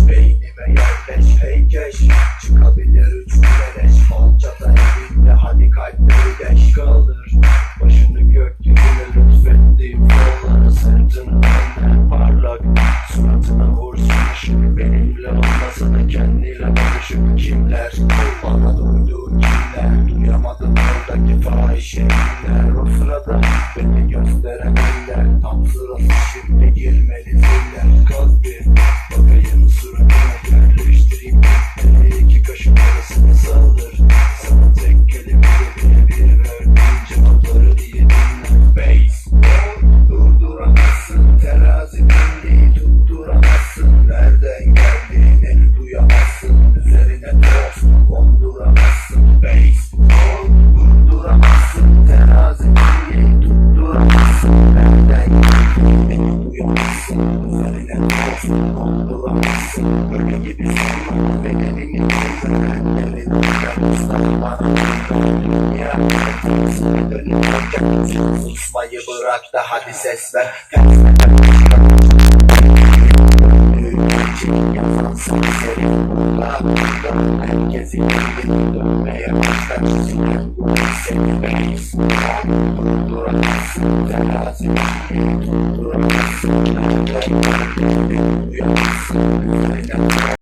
beynime yerleş heykeş. Çıkabilir üç güneş falçata evinde, hadi kalpleri deş. Kaldır başını gökyüzüne, lütfettiğim yolları sırtını dönme. Parlak suratına vursun ışık, benimle olmasa da kendiyle barışık. Kimler bana duyduğu kimler, duyamadım oradaki fahiş eminler. O sırada beni gösteren eller, tam sırası şimdi girmeli ziller. Kaz bir bakayım suratına, yerleştireyim beni iki kaşın arasına saldır. Sana tek kelimeyle birebir verdiğin cevapları diye dinle. Baseball durduramazsın, terazi bindiği tutturamazsın. Nereden geldiğini duyamazsın, üzerine toz konduramazsın. Baseball durduramazsın, terazi bindiği tutturamazsın. Nereden geldiğini duyamazsın, üzerine toz konduramazsın. Böyle gibi sanma bedenini gezerenleri, ben bana dünya kendisi dönüp kendisi. Susmayı bırak da hadi ses ver. Yazansın senin burada, herkesi kendini dönmeye başlarsın. Seni durduramazsın, terazini durduramazsın. Nereden geldiğini duyamazsın, üzerine